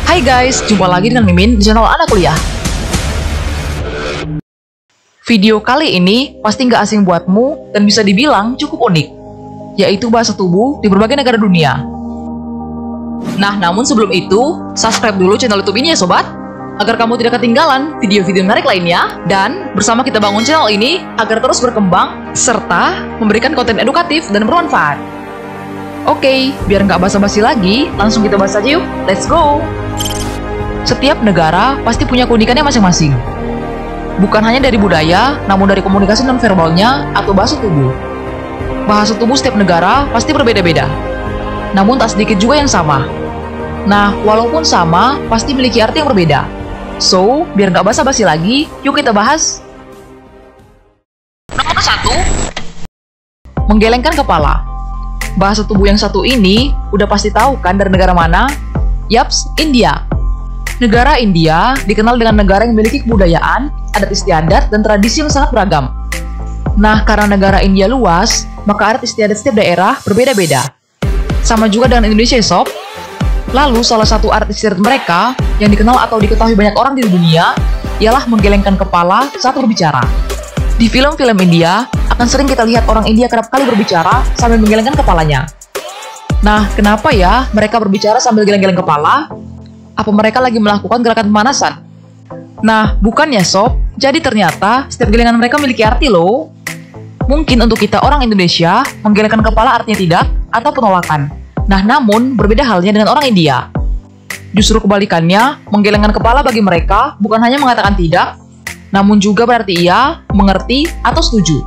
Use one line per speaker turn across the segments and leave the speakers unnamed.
Hai guys, jumpa lagi dengan Mimin di channel Anak Kuliah. Video kali ini pasti nggak asing buatmu dan bisa dibilang cukup unik, yaitu bahasa tubuh di berbagai negara dunia. Nah, namun sebelum itu, subscribe dulu channel YouTube ini ya sobat, agar kamu tidak ketinggalan video-video menarik lainnya, dan bersama kita bangun channel ini agar terus berkembang, serta memberikan konten edukatif dan bermanfaat. Oke, biar nggak basa-basi lagi, langsung kita bahas aja yuk, let's go! Setiap negara pasti punya keunikannya masing-masing. Bukan hanya dari budaya, namun dari komunikasi non-verbalnya atau bahasa tubuh. Bahasa tubuh setiap negara pasti berbeda-beda. Namun tak sedikit juga yang sama. Nah, walaupun sama, pasti memiliki arti yang berbeda. So, biar nggak basa-basi lagi, yuk kita bahas. Nomor 1, menggelengkan kepala. Bahasa tubuh yang satu ini udah pasti tahu kan dari negara mana? Yaps, India. Negara India dikenal dengan negara yang memiliki kebudayaan, adat istiadat, dan tradisi yang sangat beragam. Nah, karena negara India luas, maka adat istiadat setiap daerah berbeda-beda. Sama juga dengan Indonesia, sob. Lalu, salah satu adat istiadat mereka yang dikenal atau diketahui banyak orang di dunia ialah menggelengkan kepala saat berbicara. Di film-film India, akan sering kita lihat orang India kerap kali berbicara sambil menggelengkan kepalanya. Nah, kenapa ya mereka berbicara sambil geleng-geleng kepala? Apa mereka lagi melakukan gerakan pemanasan? Nah, bukan ya sob. Jadi ternyata setiap gelengan mereka memiliki arti loh. Mungkin untuk kita orang Indonesia, menggelengkan kepala artinya tidak atau penolakan. Nah, namun berbeda halnya dengan orang India. Justru kebalikannya, menggelengkan kepala bagi mereka bukan hanya mengatakan tidak, namun juga berarti iya, mengerti, atau setuju.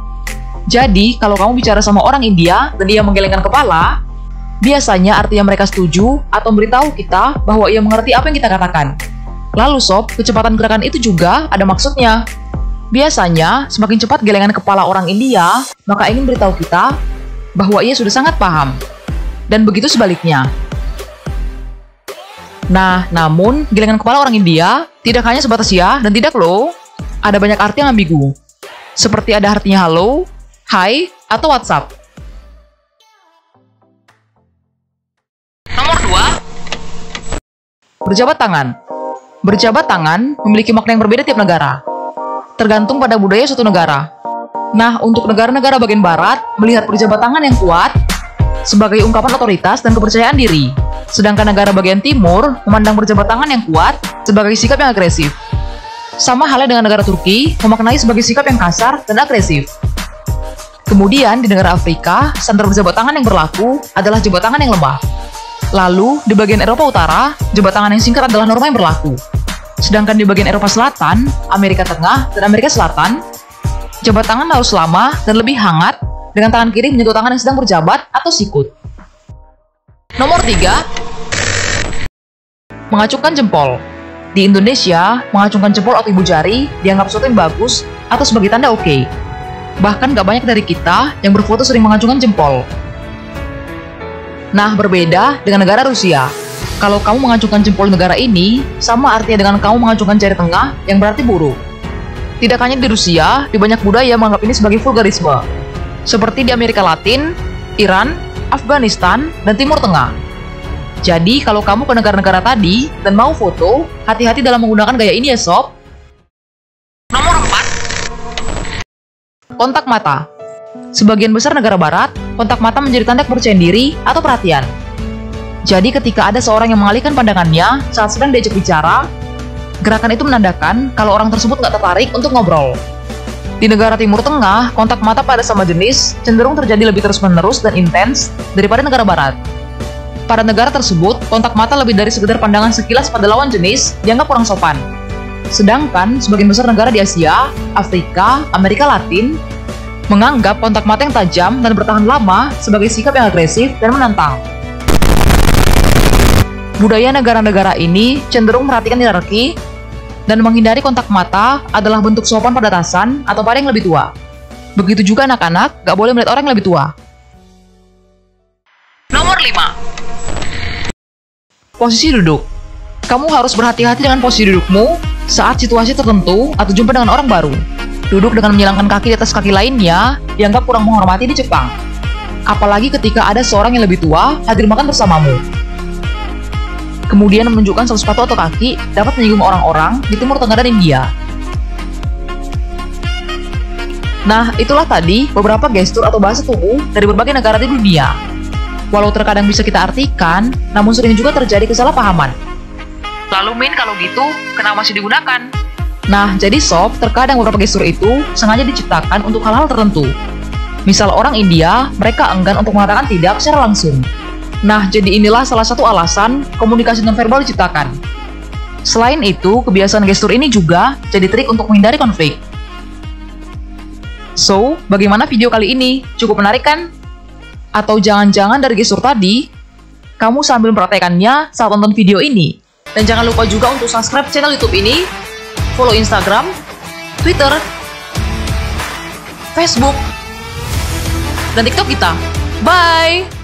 Jadi, kalau kamu bicara sama orang India dan ia menggelengkan kepala, biasanya artinya mereka setuju atau memberitahu kita bahwa ia mengerti apa yang kita katakan. Lalu sob, kecepatan gerakan itu juga ada maksudnya. Biasanya, semakin cepat gelengan kepala orang India, maka ingin beritahu kita bahwa ia sudah sangat paham. Dan begitu sebaliknya. Nah, namun, gelengan kepala orang India tidak hanya sebatas ya dan tidak loh. Ada banyak arti yang ambigu. Seperti ada artinya halo, hai, atau WhatsApp. Nomor 2, berjabat tangan. Berjabat tangan memiliki makna yang berbeda tiap negara, tergantung pada budaya suatu negara. Nah, untuk negara-negara bagian barat, melihat berjabat tangan yang kuat sebagai ungkapan otoritas dan kepercayaan diri. Sedangkan negara bagian timur memandang berjabat tangan yang kuat sebagai sikap yang agresif. Sama halnya dengan negara Turki, memaknai sebagai sikap yang kasar dan agresif. Kemudian, di negara Afrika, standar berjabat tangan yang berlaku adalah jabat tangan yang lemah. Lalu, di bagian Eropa Utara, jabat tangan yang singkat adalah norma yang berlaku. Sedangkan di bagian Eropa Selatan, Amerika Tengah, dan Amerika Selatan, jabat tangan harus lama dan lebih hangat dengan tangan kiri menyentuh tangan yang sedang berjabat atau sikut. Nomor 3, mengacungkan jempol. Di Indonesia, mengacungkan jempol atau ibu jari dianggap sesuatu yang bagus atau sebagai tanda oke. Bahkan gak banyak dari kita yang berfoto sering mengacungkan jempol. Nah, berbeda dengan negara Rusia. Kalau kamu mengacungkan jempol negara ini, sama artinya dengan kamu mengacungkan jari tengah yang berarti buruk. Tidak hanya di Rusia, di banyak budaya menganggap ini sebagai vulgarisme. Seperti di Amerika Latin, Iran, Afghanistan, dan Timur Tengah. Jadi, kalau kamu ke negara-negara tadi dan mau foto, hati-hati dalam menggunakan gaya ini ya sob. Nomor 4, kontak mata. Sebagian besar negara barat, kontak mata menjadi tanda kepercayaan diri atau perhatian. Jadi ketika ada seorang yang mengalihkan pandangannya saat sedang diajak bicara, gerakan itu menandakan kalau orang tersebut nggak tertarik untuk ngobrol. Di negara Timur Tengah, kontak mata pada sama jenis cenderung terjadi lebih terus-menerus dan intens daripada negara barat. Pada negara tersebut, kontak mata lebih dari sekedar pandangan sekilas pada lawan jenis dianggap kurang sopan. Sedangkan sebagian besar negara di Asia, Afrika, Amerika Latin menganggap kontak mata yang tajam dan bertahan lama sebagai sikap yang agresif dan menantang. Budaya negara-negara ini cenderung memperhatikan hierarki dan menghindari kontak mata adalah bentuk sopan pada atasan atau pada yang lebih tua. Begitu juga anak-anak gak boleh melihat orang yang lebih tua. Nomor 5, posisi duduk. Kamu harus berhati-hati dengan posisi dudukmu saat situasi tertentu atau jumpa dengan orang baru. Duduk dengan menyilangkan kaki di atas kaki lainnya dianggap kurang menghormati di Jepang. Apalagi ketika ada seorang yang lebih tua hadir makan bersamamu. kemudian menunjukkan satu sepatu atau kaki dapat menyinggung orang-orang di Timur Tengah dan India. Nah, itulah tadi beberapa gestur atau bahasa tubuh dari berbagai negara di dunia. Walau terkadang bisa kita artikan, namun sering juga terjadi kesalahpahaman. Lalu Min, kalau gitu, kenapa masih digunakan? Nah, jadi Sob, terkadang beberapa gestur itu sengaja diciptakan untuk hal-hal tertentu. Misal orang India, mereka enggan untuk mengatakan tidak secara langsung. Nah, jadi inilah salah satu alasan komunikasi nonverbal diciptakan. Selain itu, kebiasaan gestur ini juga jadi trik untuk menghindari konflik. So, bagaimana video kali ini? Cukup menarik kan? Atau jangan-jangan dari gestur tadi, kamu sambil mempraktekannya saat nonton video ini? Dan jangan lupa juga untuk subscribe channel YouTube ini, follow Instagram, Twitter, Facebook, dan TikTok kita. Bye!